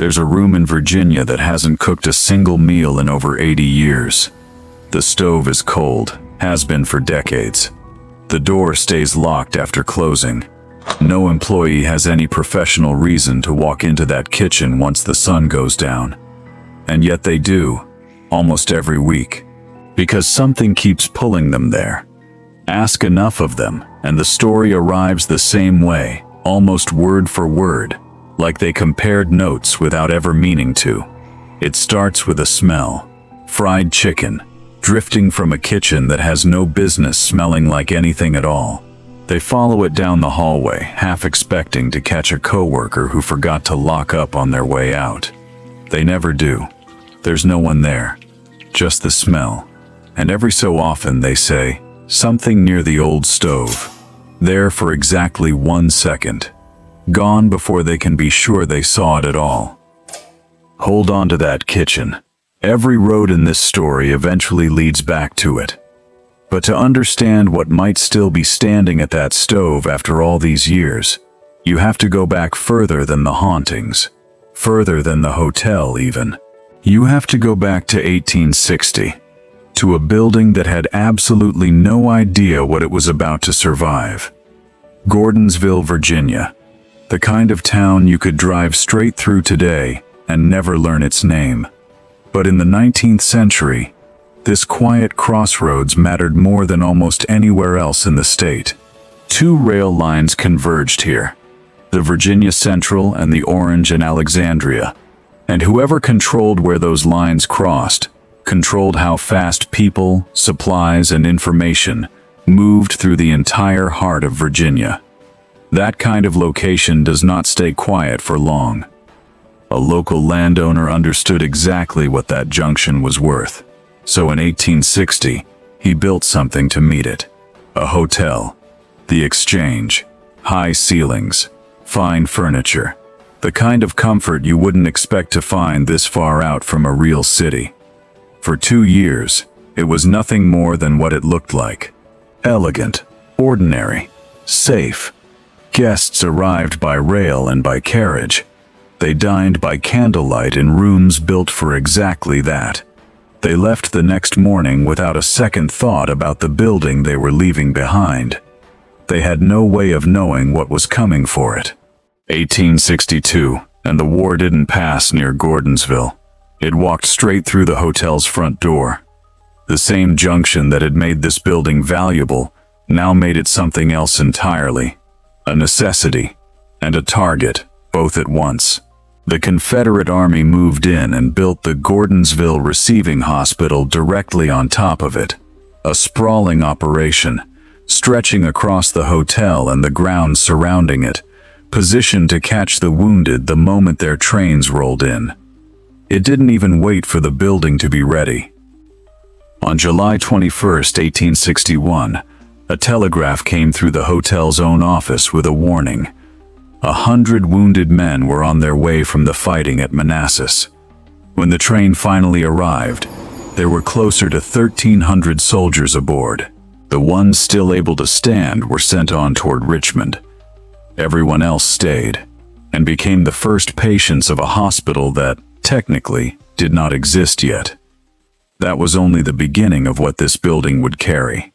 There's a room in Virginia that hasn't cooked a single meal in over 80 years. The stove is cold, has been for decades. The door stays locked after closing. No employee has any professional reason to walk into that kitchen once the sun goes down. And yet they do, almost every week. Because something keeps pulling them there. Ask enough of them, and the story arrives the same way, almost word for word, like they compared notes without ever meaning to. It starts with a smell. Fried chicken, drifting from a kitchen that has no business smelling like anything at all. They follow it down the hallway, half expecting to catch a coworker who forgot to lock up on their way out. They never do. There's no one there, just the smell. And every so often they say, something near the old stove. There for exactly 1 second. Gone before they can be sure they saw it at all. Hold on to that kitchen. Every road in this story eventually leads back to it. But to understand what might still be standing at that stove after all these years, you have to go back further than the hauntings, further than the hotel even. You have to go back to 1860, to a building that had absolutely no idea what it was about to survive. Gordonsville, Virginia. The kind of town you could drive straight through today and never learn its name. But in the 19th century, this quiet crossroads mattered more than almost anywhere else in the state. 2 rail lines converged here, the Virginia Central and the Orange and Alexandria, and whoever controlled where those lines crossed, controlled how fast people, supplies, and information moved through the entire heart of Virginia. That kind of location does not stay quiet for long. A local landowner understood exactly what that junction was worth. So in 1860, he built something to meet it. A hotel. The Exchange. High ceilings. Fine furniture. The kind of comfort you wouldn't expect to find this far out from a real city. For 2 years, it was nothing more than what it looked like. Elegant. Ordinary. Safe. Guests arrived by rail and by carriage. They dined by candlelight in rooms built for exactly that. They left the next morning without a second thought about the building they were leaving behind. They had no way of knowing what was coming for it. 1862, and the war didn't pass near Gordonsville. It walked straight through the hotel's front door. The same junction that had made this building valuable now made it something else entirely. A necessity and a target, both at once. The Confederate Army moved in and built the Gordonsville Receiving Hospital directly on top of it. A sprawling operation, stretching across the hotel and the grounds surrounding it, positioned to catch the wounded the moment their trains rolled in. It didn't even wait for the building to be ready. On July 21, 1861, a telegraph came through the hotel's own office with a warning. 100 wounded men were on their way from the fighting at Manassas. When the train finally arrived, there were closer to 1,300 soldiers aboard. The ones still able to stand were sent on toward Richmond. Everyone else stayed, and became the first patients of a hospital that, technically, did not exist yet. That was only the beginning of what this building would carry.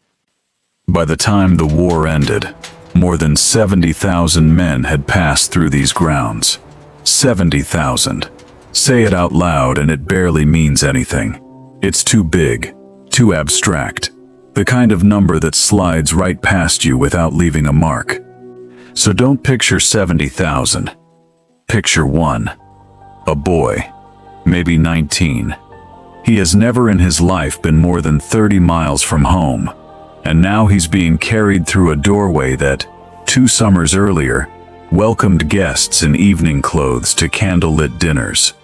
By the time the war ended, more than 70,000 men had passed through these grounds. 70,000. Say it out loud and it barely means anything. It's too big, too abstract. The kind of number that slides right past you without leaving a mark. So don't picture 70,000. Picture one. A boy, maybe 19. He has never in his life been more than 30 miles from home. And now he's being carried through a doorway that, 2 summers earlier, welcomed guests in evening clothes to candlelit dinners.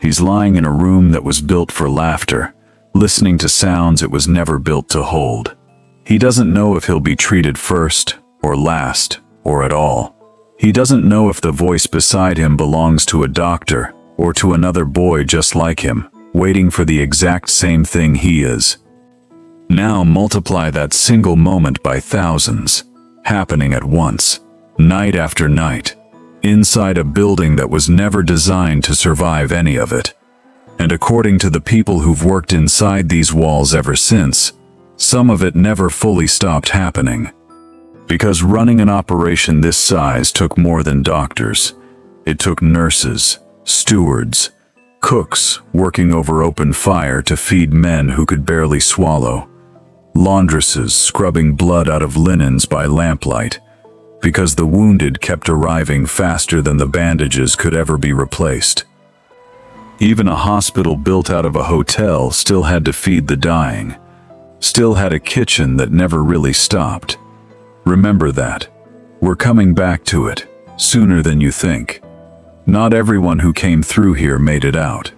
He's lying in a room that was built for laughter, listening to sounds it was never built to hold. He doesn't know if he'll be treated first, or last, or at all. He doesn't know if the voice beside him belongs to a doctor, or to another boy just like him, waiting for the exact same thing he is. Now multiply that single moment by thousands, happening at once, night after night. inside a building that was never designed to survive any of it. And according to the people who've worked inside these walls ever since, some of it never fully stopped happening. Because running an operation this size took more than doctors. It took nurses, stewards, cooks working over open fire to feed men who could barely swallow, laundresses scrubbing blood out of linens by lamplight, because the wounded kept arriving faster than the bandages could ever be replaced. Even a hospital built out of a hotel still had to feed the dying, still had a kitchen that never really stopped. Remember that. We're coming back to it, sooner than you think. Not everyone who came through here made it out.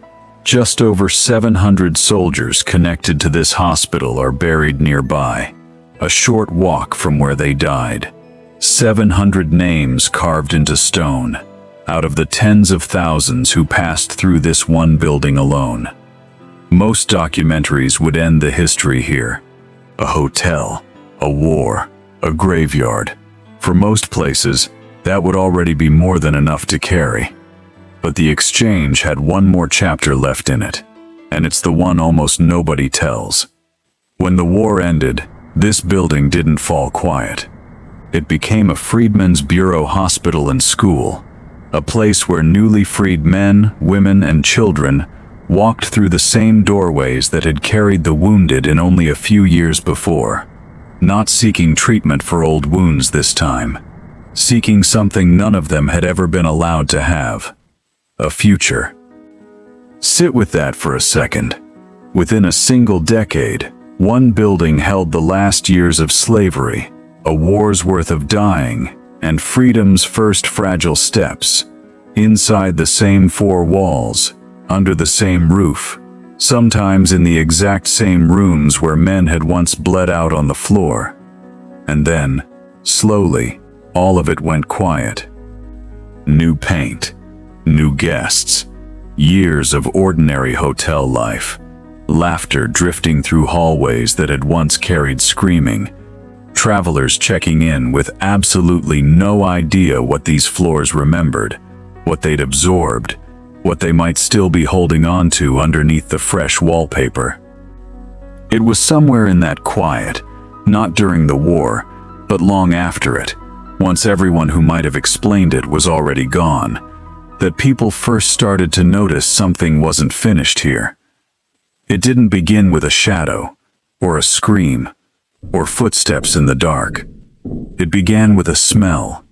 Just over 700 soldiers connected to this hospital are buried nearby, a short walk from where they died. 700 names carved into stone, out of the tens of thousands who passed through this one building alone. Most documentaries would end the history here. A hotel, a war, a graveyard. For most places, that would already be more than enough to carry. But the exchange had one more chapter left in it, and it's the one almost nobody tells. When the war ended, this building didn't fall quiet. It became a Freedmen's Bureau hospital and school, a place where newly freed men, women, and children walked through the same doorways that had carried the wounded in only a few years before, not seeking treatment for old wounds this time, seeking something none of them had ever been allowed to have: a future. Sit with that for a second. Within a single decade, one building held the last years of slavery, a war's worth of dying, and freedom's first fragile steps. Inside the same four walls, under the same roof, sometimes in the exact same rooms where men had once bled out on the floor. And then, slowly, all of it went quiet. New paint, new guests, years of ordinary hotel life, laughter drifting through hallways that had once carried screaming, travelers checking in with absolutely no idea what these floors remembered, what they'd absorbed, what they might still be holding on to underneath the fresh wallpaper. It was somewhere in that quiet, not during the war, but long after it, once everyone who might have explained it was already gone, that people first started to notice something wasn't finished here. It didn't begin with a shadow, or a scream, or footsteps in the dark. It began with a smell.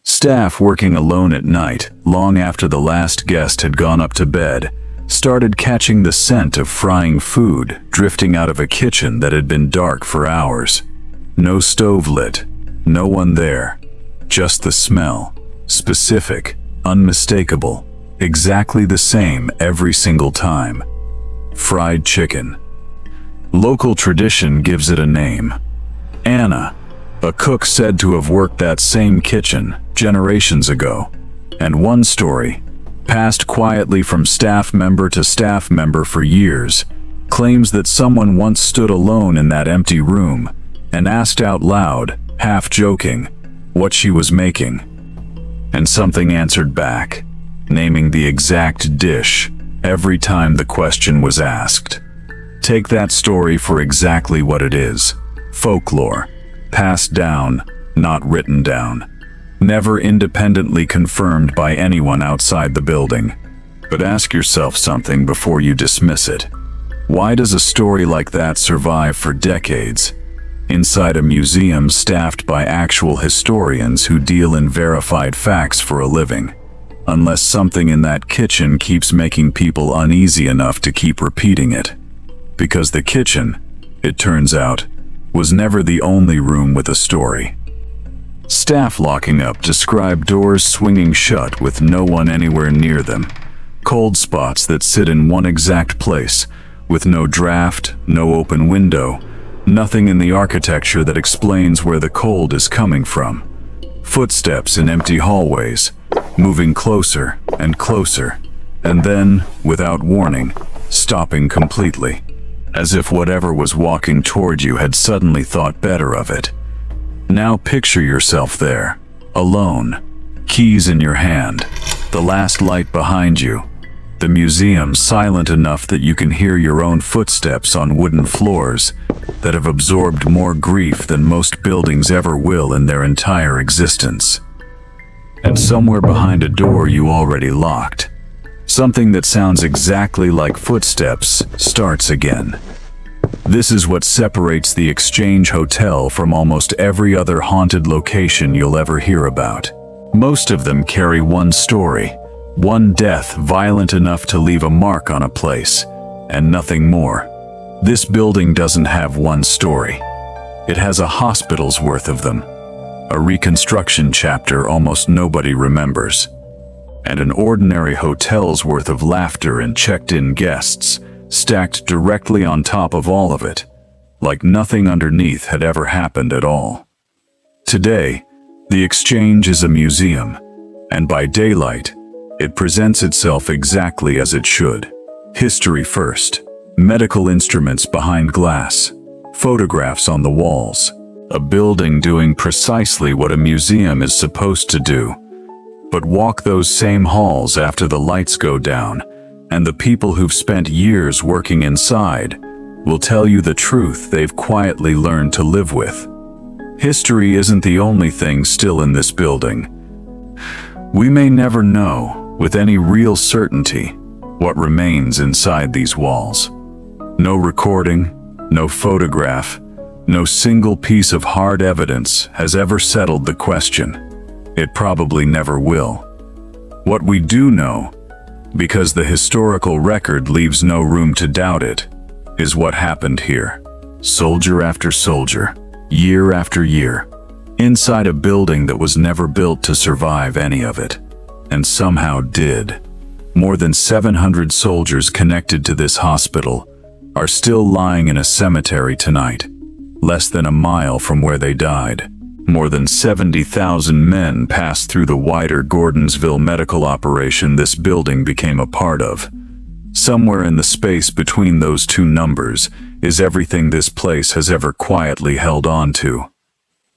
Staff working alone at night, long after the last guest had gone up to bed, started catching the scent of frying food drifting out of a kitchen that had been dark for hours. No stove lit, no one there, just the smell, specific, unmistakable, exactly the same every single time. Fried chicken. Local tradition gives it a name. Anna, a cook said to have worked that same kitchen generations ago, and one story, passed quietly from staff member to staff member for years, claims that someone once stood alone in that empty room and asked out loud, half joking, what she was making. And something answered back, naming the exact dish every time the question was asked. Take that story for exactly what it is: folklore, passed down, not written down, never independently confirmed by anyone outside the building. But ask yourself something before you dismiss it. Why does a story like that survive for decades, inside a museum staffed by actual historians who deal in verified facts for a living, unless something in that kitchen keeps making people uneasy enough to keep repeating it? Because the kitchen, it turns out, was never the only room with a story. Staff locking up describe doors swinging shut with no one anywhere near them, cold spots that sit in one exact place, with no draft, no open window, nothing in the architecture that explains where the cold is coming from. Footsteps in empty hallways, moving closer and closer, and then, without warning, stopping completely, as if whatever was walking toward you had suddenly thought better of it. Now picture yourself there, alone, keys in your hand, the last light behind you, the museum silent enough that you can hear your own footsteps on wooden floors that have absorbed more grief than most buildings ever will in their entire existence. And somewhere behind a door you already locked, something that sounds exactly like footsteps starts again. This is what separates the Exchange Hotel from almost every other haunted location you'll ever hear about. Most of them carry one story, one death violent enough to leave a mark on a place, and nothing more. This building doesn't have one story. It has a hospital's worth of them, a reconstruction chapter almost nobody remembers, and an ordinary hotel's worth of laughter and checked-in guests stacked directly on top of all of it, like nothing underneath had ever happened at all. Today, the Exchange is a museum, and by daylight, it presents itself exactly as it should. History first, medical instruments behind glass, photographs on the walls, a building doing precisely what a museum is supposed to do. But walk those same halls after the lights go down, and the people who've spent years working inside will tell you the truth they've quietly learned to live with. History isn't the only thing still in this building. We may never know, with any real certainty, what remains inside these walls. No recording, no photograph, no single piece of hard evidence has ever settled the question. It probably never will. What we do know, because the historical record leaves no room to doubt it, is what happened here. Soldier after soldier, year after year, inside a building that was never built to survive any of it, and somehow did. More than 700 soldiers connected to this hospital are still lying in a cemetery tonight, less than a mile from where they died. More than 70,000 men passed through the wider Gordonsville medical operation this building became a part of. Somewhere in the space between those two numbers is everything this place has ever quietly held on to.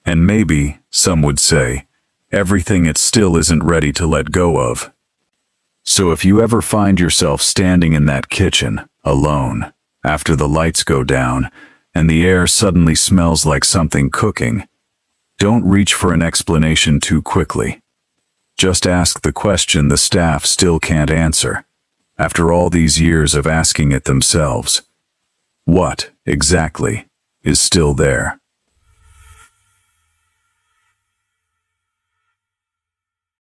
And maybe, some would say, everything it still isn't ready to let go of. So if you ever find yourself standing in that kitchen, alone, after the lights go down, and the air suddenly smells like something cooking, don't reach for an explanation too quickly. Just ask the question the staff still can't answer, after all these years of asking it themselves. What, exactly, is still there?